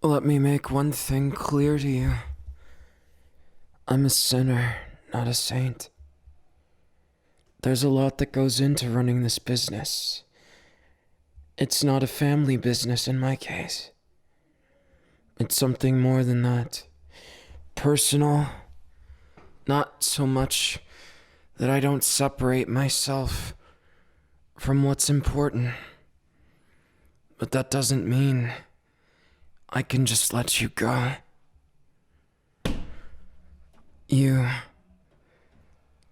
Let me make one thing clear to you. I'm a sinner, not a saint. There's a lot that goes into running this business. It's not a family business in my case. It's something more than that. Personal, not so much that I don't separate myself from what's important. But that doesn't mean I can just let you go. You,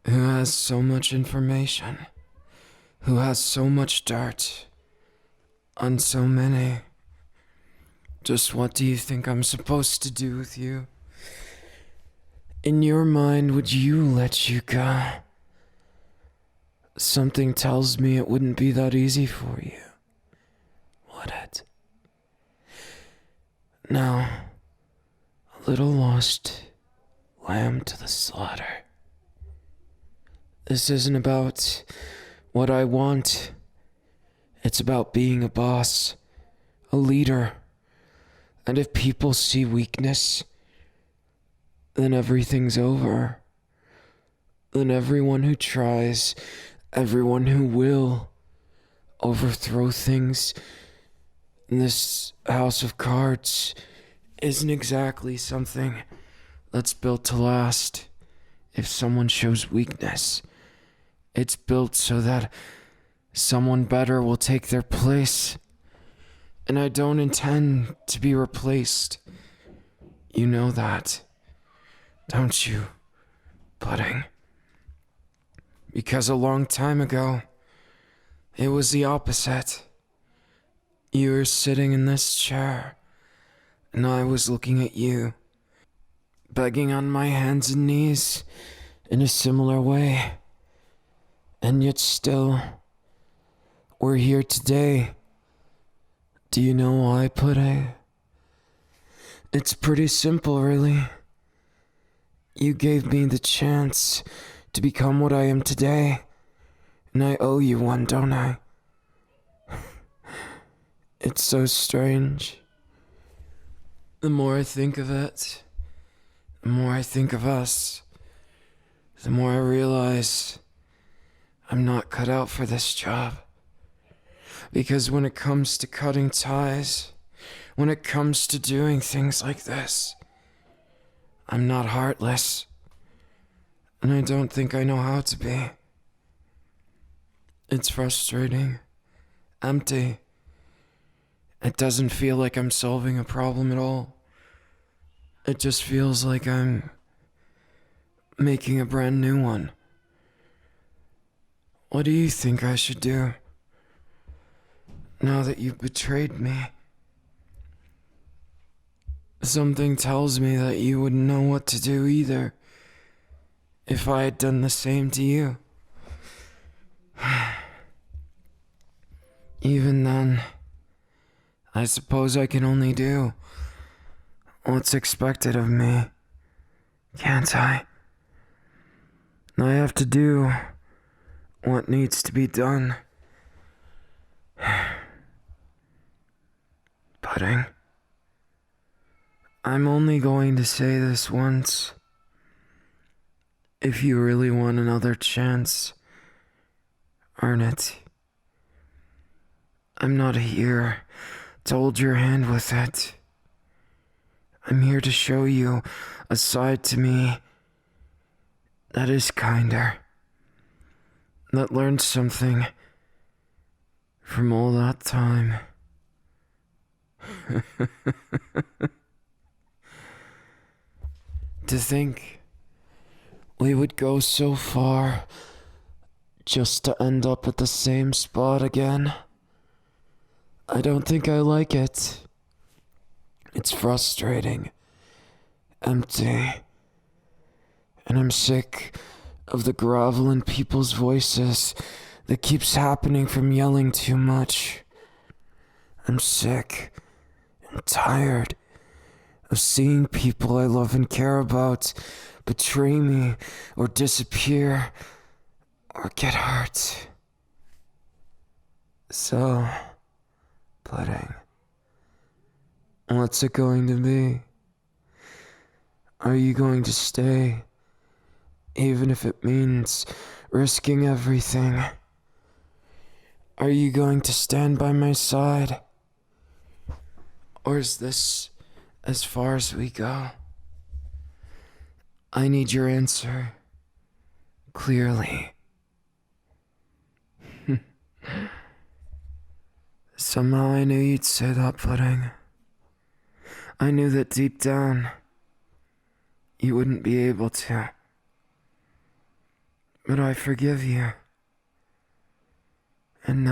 who has so much information, who has so much dirt on so many. Just what do you think I'm supposed to do with you? In your mind, would you let you go? Something tells me it wouldn't be that easy for you, would it? Now, a little lost lamb to the slaughter. This isn't about what I want. It's about being a boss, a leader. And if people see weakness, then everything's over. Then everyone who tries, everyone who will overthrow things in this house of cards isn't exactly something that's built to last. If someone shows weakness, it's built so that someone better will take their place. And I don't intend to be replaced. You know that, don't you, Pudding? Because a long time ago, it was the opposite. You were sitting in this chair, and I was looking at you, begging on my hands and knees in a similar way. And yet still, we're here today. Do you know why, Pudding? It's pretty simple, really. You gave me the chance to become what I am today, and I owe you one, don't I? It's so strange. The more I think of it, the more I think of us, the more I realize I'm not cut out for this job. Because when it comes to cutting ties, when it comes to doing things like this, I'm not heartless. And I don't think I know how to be. It's frustrating, empty. It doesn't feel like I'm solving a problem at all. It just feels like I'm making a brand new one. What do you think I should do? Now that you've betrayed me, something tells me that you wouldn't know what to do either if I had done the same to you. Even then, I suppose I can only do what's expected of me, can't I? I have to do what needs to be done. Pudding, I'm only going to say this once. If you really want another chance, earn it. I'm not here to hold your hand with it. I'm here to show you a side to me that is kinder, that learned something from all that time. To think we would go so far just to end up at the same spot again. I don't think I like it. It's frustrating, empty, and I'm sick of the grovel in people's voices that keeps happening from yelling too much. I'm sick and tired of seeing people I love and care about betray me or disappear or get hurt. So, Pudding, What's it going to be? Are you going to stay, even if it means risking everything? Are you going to stand by my side? Or is this as far as we go? I need your answer. Clearly. Somehow I knew you'd say that, Pudding. I knew that deep down, you wouldn't be able to. But I forgive you. And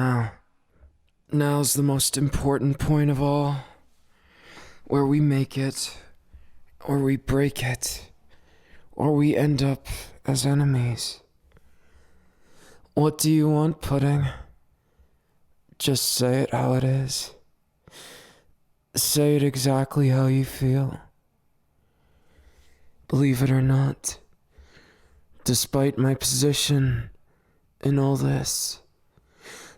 now's the most important point of all. Where we make it, or we break it, or we end up as enemies. What do you want, Pudding? Just say it how it is. Say it exactly how you feel. Believe it or not, despite my position in all this,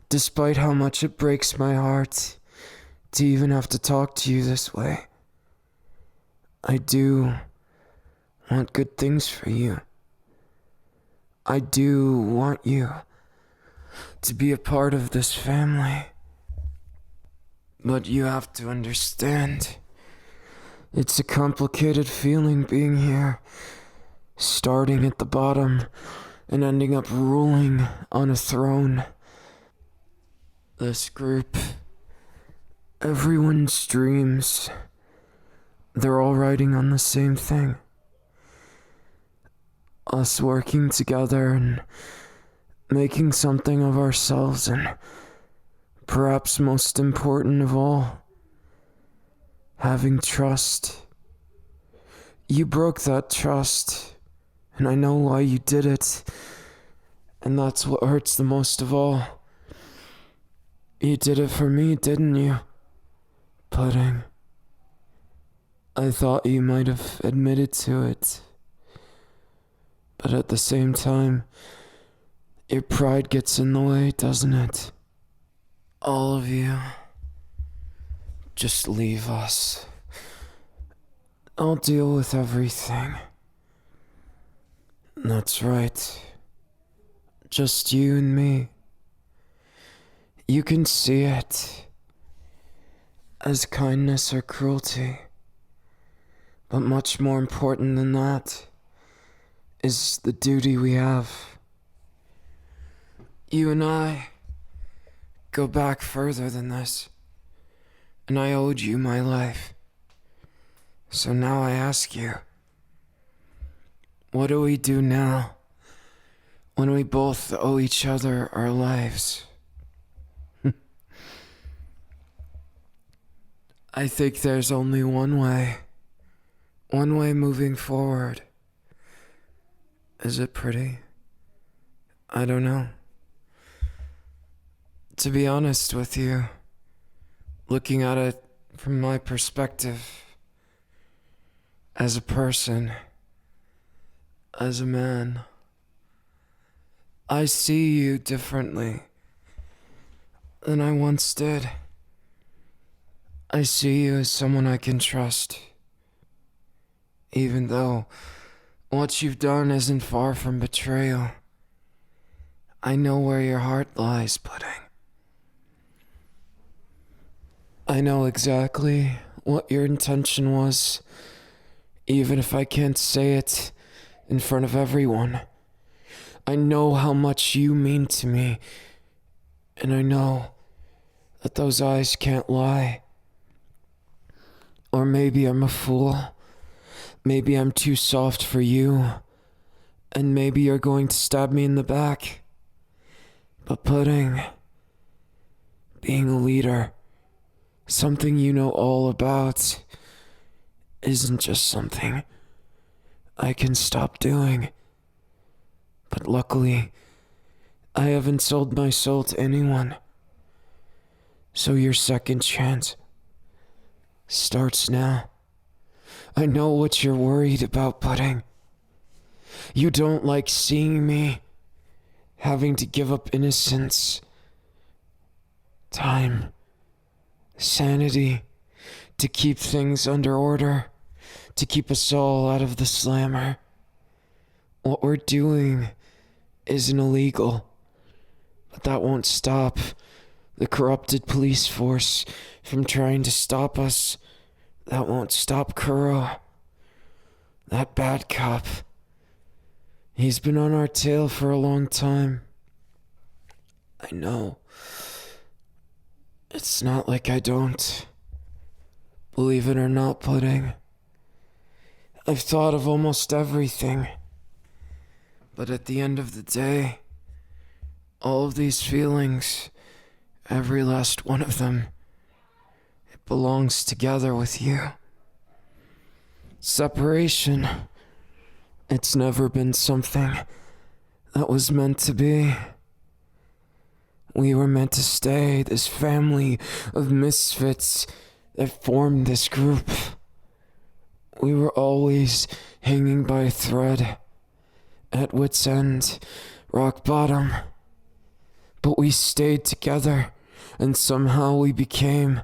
despite how much it breaks my heart to even have to talk to you this way, I do want good things for you. I do want you to be a part of this family. But you have to understand, it's a complicated feeling being here, starting at the bottom and ending up ruling on a throne. This group, everyone's dreams, they're all riding on the same thing. Us working together and making something of ourselves, and perhaps most important of all, having trust. You broke that trust, and I know why you did it, and that's what hurts the most of all. You did it for me, didn't you, Pudding? I thought you might have admitted to it, but at the same time, your pride gets in the way, doesn't it? All of you, just leave us. I'll deal with everything. That's right. Just you and me. You can see it as kindness or cruelty. But much more important than that is the duty we have. You and I go back further than this, and I owed you my life. So now I ask you, what do we do now when we both owe each other our lives? I think there's only one way moving forward. Is it pretty? I don't know. To be honest with you, looking at it from my perspective, as a person, as a man, I see you differently than I once did. I see you as someone I can trust, even though what you've done isn't far from betrayal. I know where your heart lies, Pudding. I know exactly what your intention was, even if I can't say it in front of everyone. I know how much you mean to me, and I know that those eyes can't lie. Or maybe I'm a fool. Maybe I'm too soft for you, and maybe you're going to stab me in the back. But Pudding, being a leader, something you know all about, isn't just something I can stop doing. But luckily, I haven't sold my soul to anyone. So your second chance starts now. I know what you're worried about, Pudding. You don't like seeing me having to give up innocence, time, sanity, to keep things under order, to keep us all out of the slammer. What we're doing isn't illegal, but that won't stop the corrupted police force from trying to stop us. That won't stop Kuro, that bad cop. He's been on our tail for a long time. I know. It's not like I don't. Believe it or not, Pudding. I've thought of almost everything. But at the end of the day, all of these feelings, every last one of them, it belongs together with you. Separation, it's never been something that was meant to be. We were meant to stay, this family of misfits that formed this group. We were always hanging by a thread, at wit's end, rock bottom. But we stayed together, and somehow we became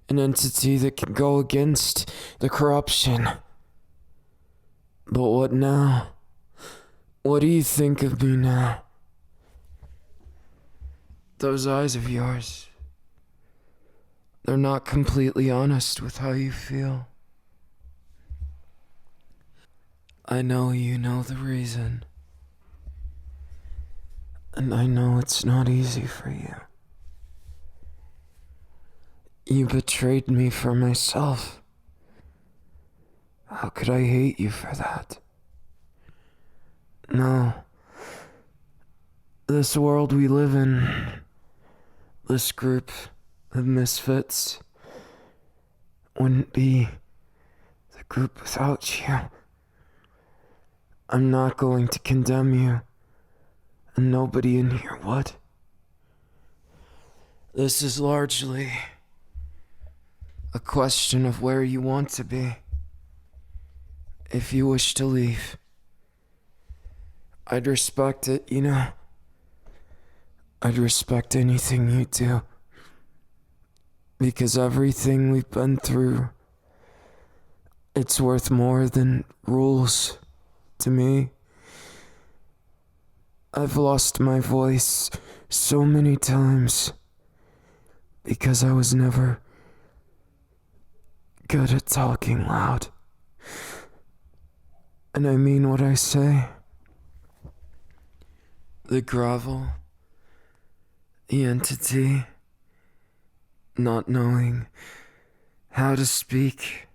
an entity that can go against the corruption. But what now? What do you think of me now? Those eyes of yours, they're not completely honest with how you feel. I know you know the reason. And I know it's not easy for you. You betrayed me for myself. How could I hate you for that? No. This world we live in, this group of misfits, wouldn't be the group without you. I'm not going to condemn you, and nobody in here would. This is largely a question of where you want to be. If you wish to leave, I'd respect it, you know. I'd respect anything you do. Because everything we've been through, it's worth more than rules to me. I've lost my voice so many times because I was never good at talking loud. And I mean what I say. The grovel, the entity, not knowing how to speak.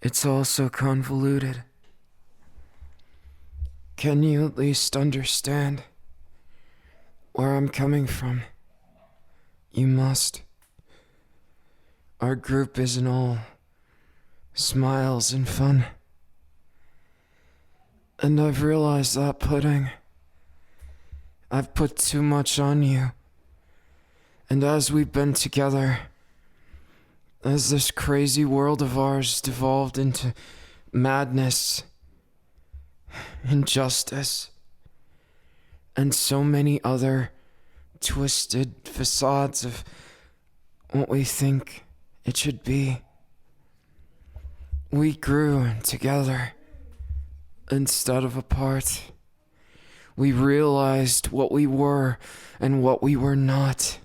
It's all so convoluted. Can you at least understand where I'm coming from? You must. Our group isn't all smiles and fun. And I've realized that, Pudding. I've put too much on you. And as we've been together, as this crazy world of ours devolved into madness, injustice, and so many other twisted facades of what we think it should be, we grew together instead of apart. We realized what we were and what we were not.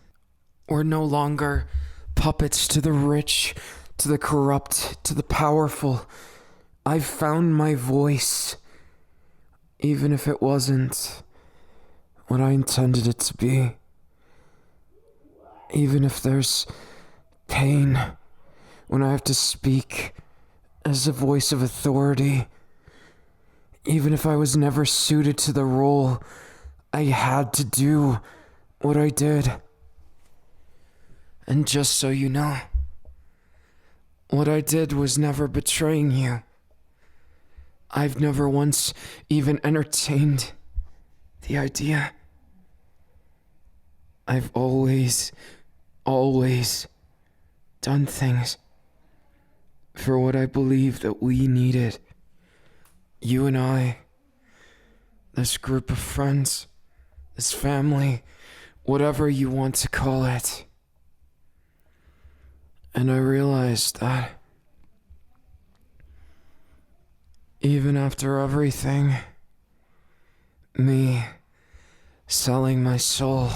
We're no longer puppets to the rich, to the corrupt, to the powerful. I've found my voice, even if it wasn't what I intended it to be. Even if there's pain when I have to speak as a voice of authority. Even if I was never suited to the role, I had to do what I did. And just so you know, what I did was never betraying you. I've never once even entertained the idea. I've always done things for what I believe that we needed. You and I, this group of friends, this family, whatever you want to call it. And I realized that even after everything, me selling my soul,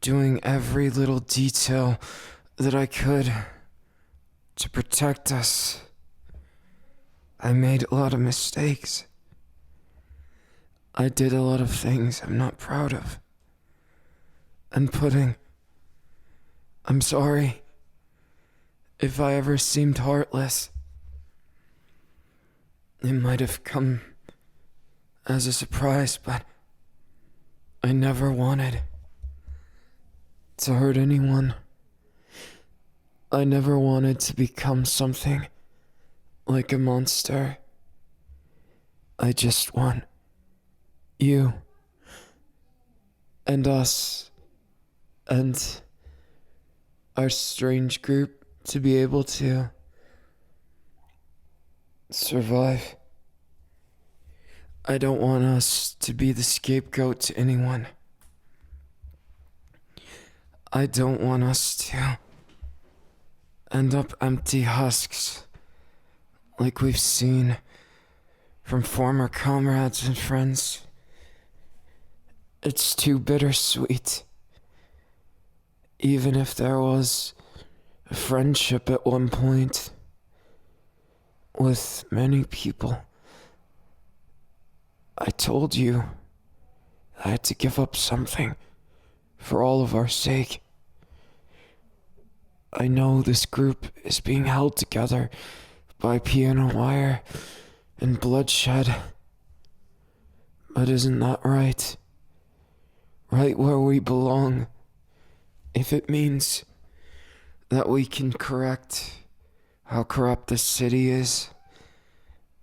doing every little detail that I could to protect us, I made a lot of mistakes. I did a lot of things I'm not proud of. And I'm sorry if I ever seemed heartless. It might have come as a surprise, but I never wanted to hurt anyone. I never wanted to become something like a monster. I just want you and us and our strange group to be able to survive. I don't want us to be the scapegoat to anyone. I don't want us to end up empty husks like we've seen from former comrades and friends. It's too bittersweet. Even if there was a friendship at one point with many people, I told you I had to give up something for all of our sake. I know this group is being held together by piano wire and bloodshed, but isn't that right? Right where we belong, if it means that we can correct how corrupt this city is,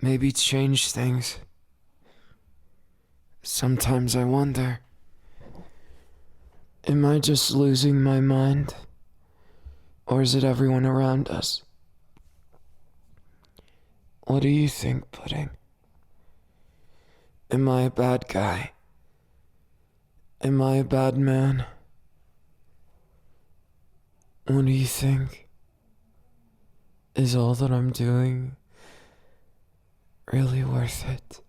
maybe change things. Sometimes I wonder, am I just losing my mind? Or is it everyone around us? What do you think, Pudding? Am I a bad guy? Am I a bad man? What do you think? Is all that I'm doing really worth it?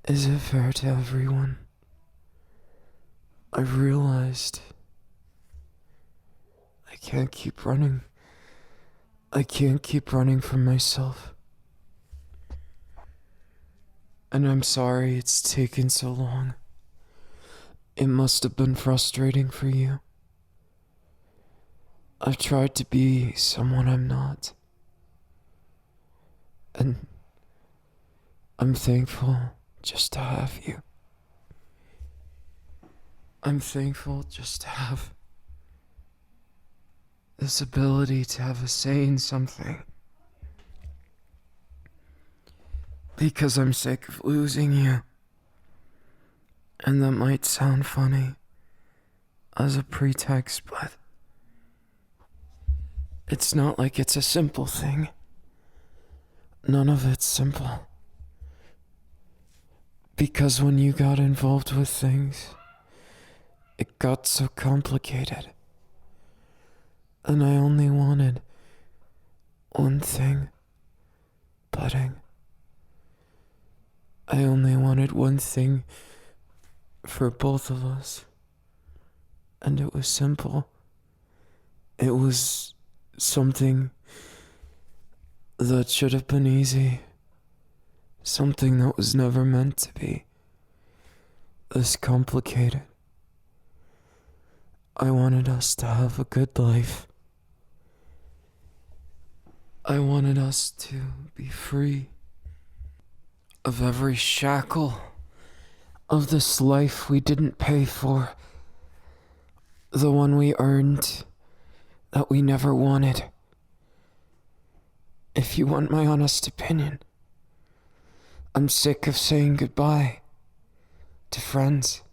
Is it fair to everyone? I've realized I can't keep running. I can't keep running from myself. And I'm sorry it's taken so long. It must have been frustrating for you. I've tried to be someone I'm not. And I'm thankful just to have you. I'm thankful just to have this ability to have a say in something. Because I'm sick of losing you. And that might sound funny as a pretext, but it's not like it's a simple thing. None of it's simple. Because when you got involved with things, it got so complicated. And I only wanted one thing, Pudding. I only wanted one thing for both of us. And it was simple. It was something that should have been easy. Something that was never meant to be this complicated. I wanted us to have a good life. I wanted us to be free of every shackle of this life we didn't pay for. The one we earned that we never wanted. If you want my honest opinion, I'm sick of saying goodbye to friends,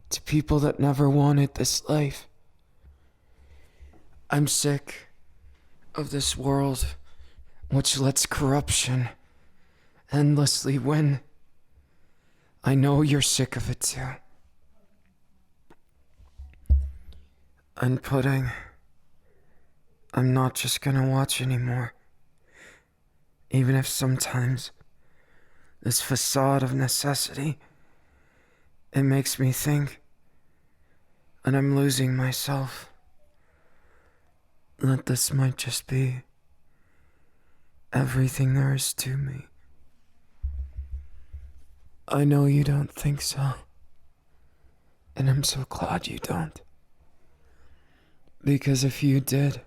to people that never wanted this life. I'm sick of this world which lets corruption endlessly win. I know you're sick of it too. And Pudding, I'm not just gonna watch anymore. Even if sometimes this facade of necessity, it makes me think that I'm losing myself. That this might just be everything there is to me. I know you don't think so. And I'm so glad you don't. Because if you did,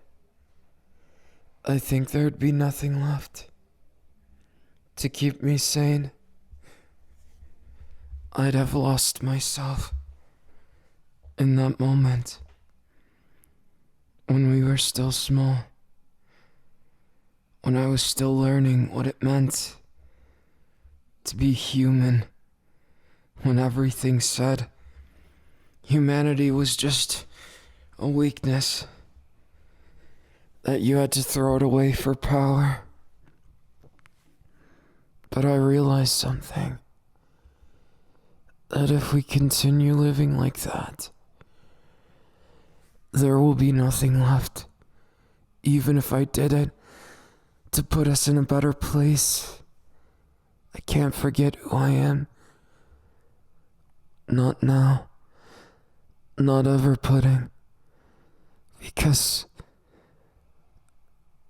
I think there'd be nothing left to keep me sane. I'd have lost myself in that moment when we were still small, when I was still learning what it meant to be human, when everything said humanity was just a weakness, that you had to throw it away for power. But I realized something, that if we continue living like that, there will be nothing left, even if I did it to put us in a better place. I can't forget who I am. Not now. Not ever, Pudding. Because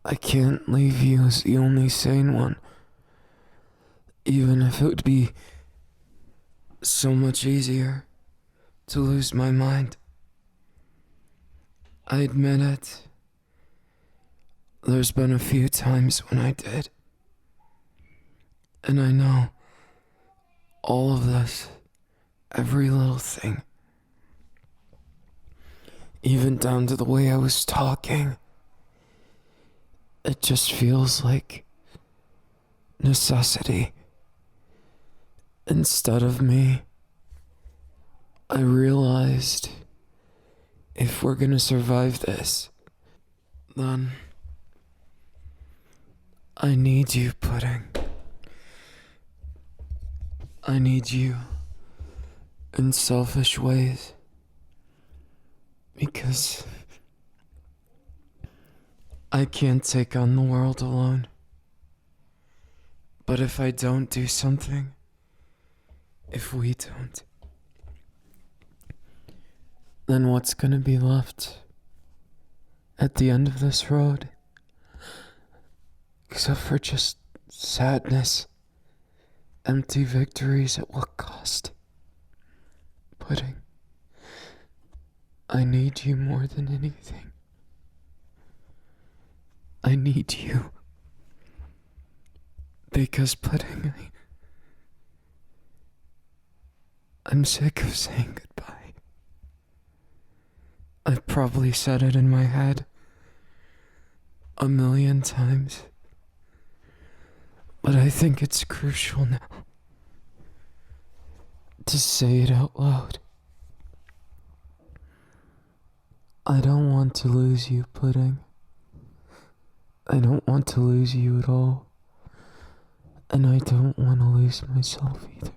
I can't leave you as the only sane one. Even if it would be so much easier to lose my mind. I admit it. There's been a few times when I did. And I know all of this, every little thing, even down to the way I was talking, it just feels like necessity. Instead of me, I realized if we're gonna survive this, then I need you, Pudding. I need you in selfish ways. Because I can't take on the world alone. But if I don't do something, if we don't, then what's gonna be left at the end of this road? Except for just sadness, empty victories at what cost? Pudding, I need you more than anything. I need you. Because, Pudding, I'm sick of saying goodbye. I've probably said it in my head 1,000,000 times. But I think it's crucial now to say it out loud. I don't want to lose you, Pudding. I don't want to lose you at all. And I don't want to lose myself either.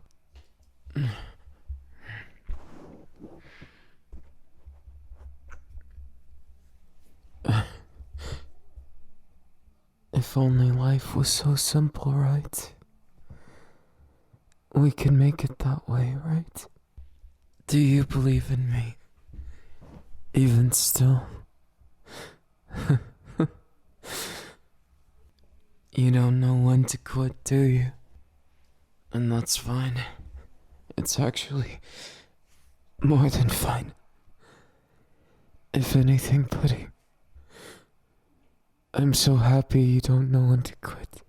If only life was so simple, right? We could make it that way, right? Do you believe in me? Even still? You don't know when to quit, do you? And that's fine. It's actually more than fine. If anything, Pudding, I'm so happy you don't know when to quit.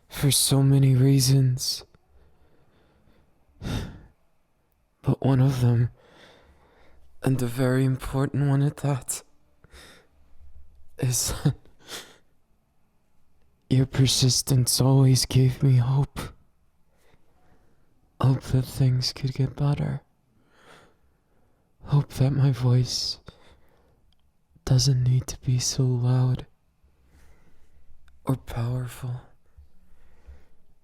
For so many reasons. But one of them, and a very important one at that, is that your persistence always gave me hope. Hope that things could get better. Hope that my voice doesn't need to be so loud, or powerful,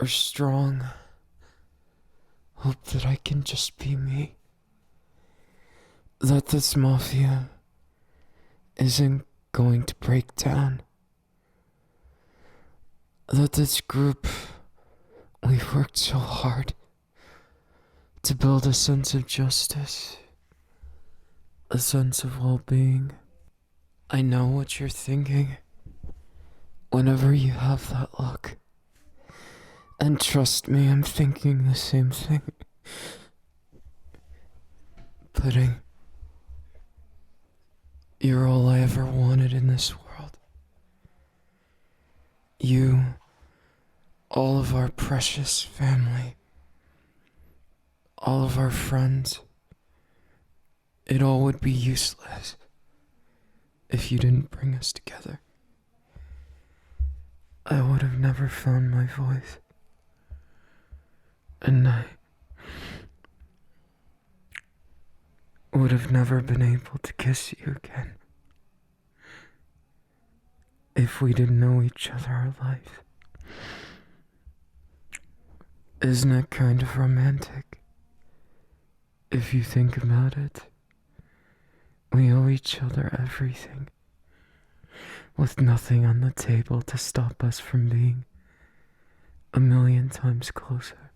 or strong. Hope that I can just be me. that this mafia isn't going to break down. That this group, we've worked so hard to build a sense of justice, a sense of well-being. I know what you're thinking whenever you have that look. And trust me, I'm thinking the same thing. Pudding, you're all I ever wanted in this world. You, all of our precious family, all of our friends. It all would be useless if you didn't bring us together. I would have never found my voice. And I would have never been able to kiss you again if we didn't know each other our life. Isn't it kind of romantic? If you think about it, we owe each other everything, with nothing on the table to stop us from being a million times closer.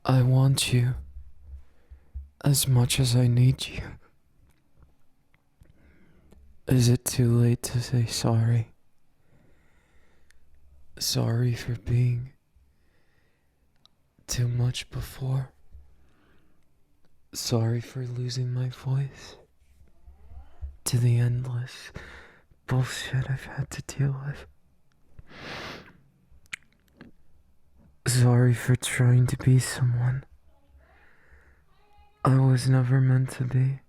I want you as much as I need you. Is it too late to say sorry? Sorry for being too much before. Sorry for losing my voice to the endless bullshit I've had to deal with. Sorry for trying to be someone I was never meant to be.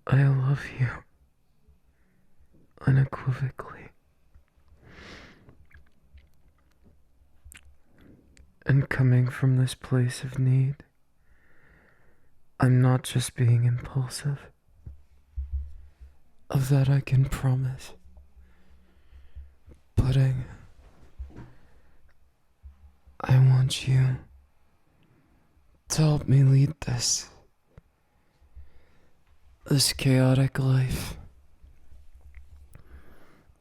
I love you unequivocally. And coming from this place of need, I'm not just being impulsive. Of that I can promise. Pudding, I want you to help me lead this chaotic life.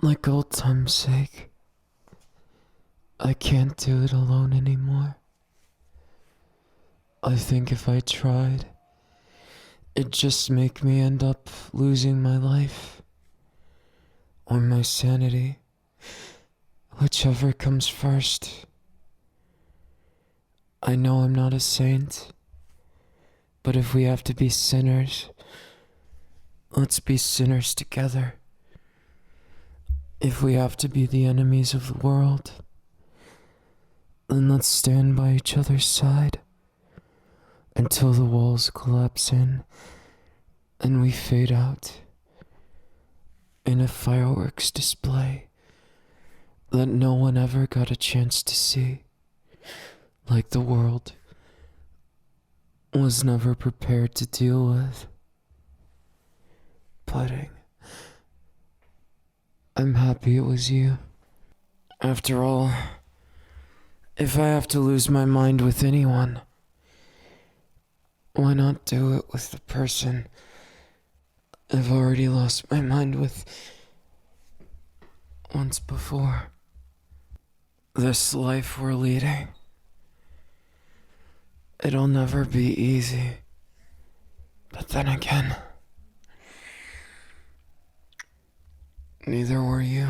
Like old time's sake. I can't do it alone anymore. I think if I tried, it'd just make me end up losing my life. Or my sanity. Whichever comes first. I know I'm not a saint, but if we have to be sinners, let's be sinners together. If we have to be the enemies of the world, then let's stand by each other's side until the walls collapse in and we fade out in a fireworks display that no one ever got a chance to see, like the world was never prepared to deal with. Pudding, I'm happy it was you. After all, if I have to lose my mind with anyone, why not do it with the person I've already lost my mind with once before? This life we're leading, it'll never be easy. But then again, neither were you.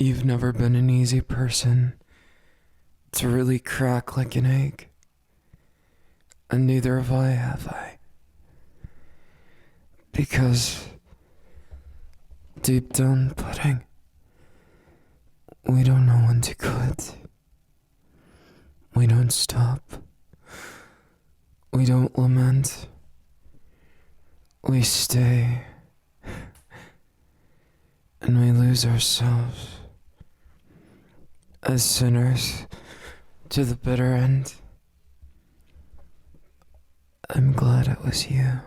You've never been an easy person to really crack like an egg. And neither have I. Because deep down, Pudding, we don't know when to quit. We don't stop. We don't lament. We stay. And we lose ourselves as sinners to the bitter end. I'm glad it was you.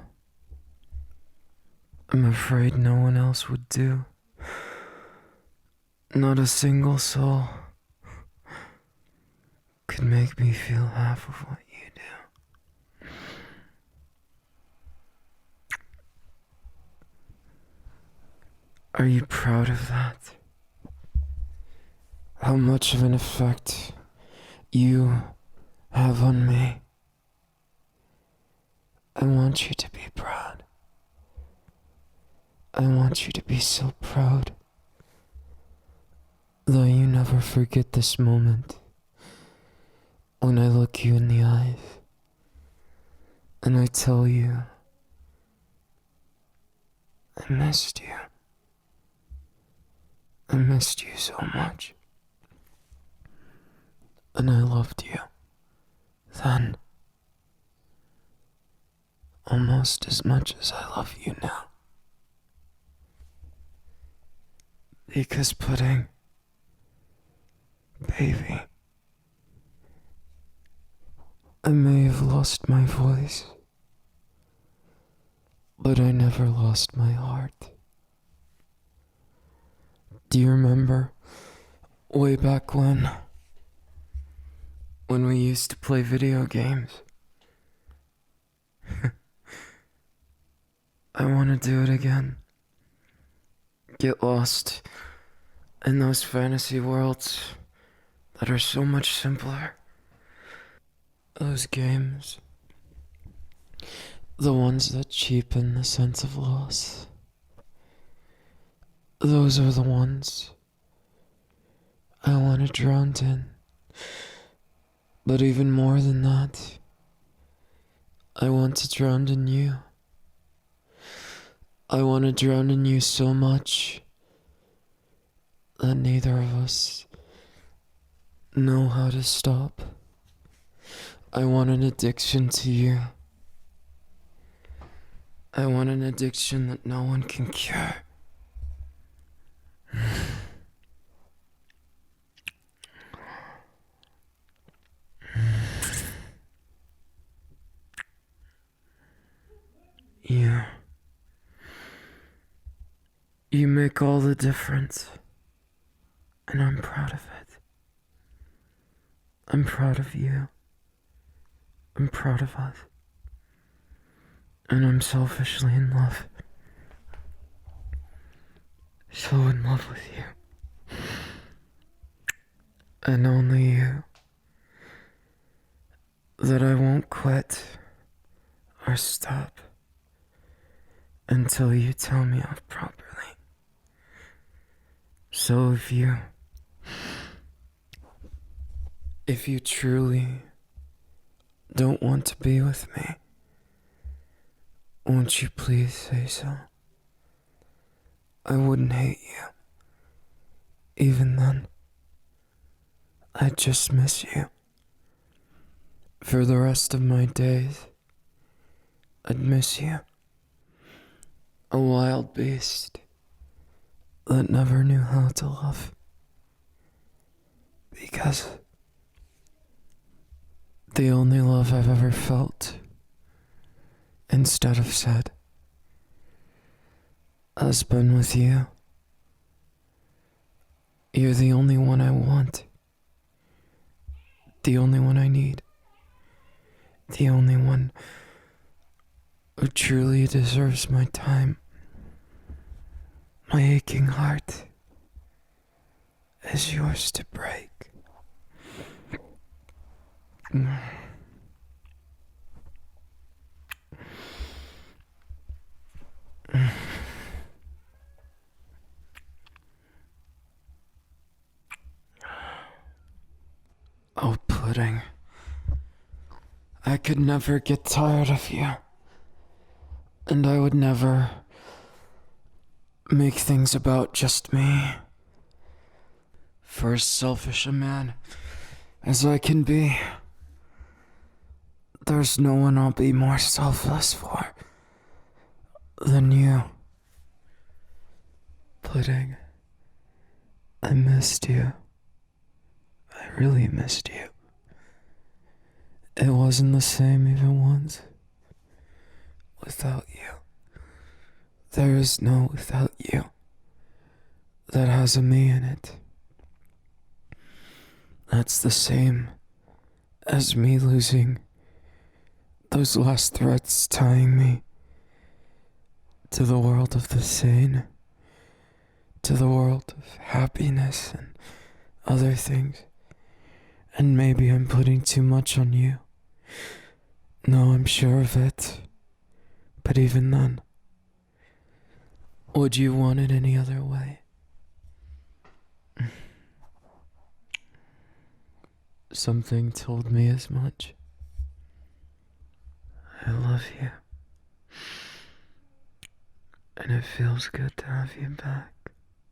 I'm afraid no one else would do. Not a single soul could make me feel half of what you do. Are you proud of that? How much of an effect you have on me? I want you to be proud. I want you to be so proud. Though you never forget this moment when I look you in the eyes and I tell you I missed you. I missed you so much. And I loved you then almost as much as I love you now. Because Pudding, baby, I may have lost my voice, but I never lost my heart. Do you remember way back when we used to play video games? I want to do it again. Get lost in those fantasy worlds that are so much simpler. Those games, the ones that cheapen the sense of loss. Those are the ones I want to drown in. But even more than that, I want to drown in you. I want to drown in you so much that neither of us know how to stop. I want an addiction to you. I want an addiction that no one can cure. You make all the difference, and I'm proud of it. I'm proud of you. I'm proud of us. And I'm selfishly in love. So in love with you. And only you. That I won't quit or stop until you tell me off properly. So if you truly don't want to be with me, won't you please say so? I wouldn't hate you. Even then, I'd just miss you. For the rest of my days, I'd miss you. A wild beast that never knew how to love. Because the only love I've ever felt, instead of said, has been with you. You're the only one I want. The only one I need. The only one who truly deserves my time. My aching heart is yours to break. Oh, Pudding. I could never get tired of you. And I would never make things about just me. For as selfish a man as I can be, there's no one I'll be more selfless for than you. Pudding, I missed you. I really missed you. It wasn't the same even once without you. There is no without you that has a me in it. That's the same as me losing those last threads tying me to the world of the sane, to the world of happiness and other things. And maybe I'm putting too much on you. No, I'm sure of it. But even then, would you want it any other way? Something told me as much. I love you. And it feels good to have you back.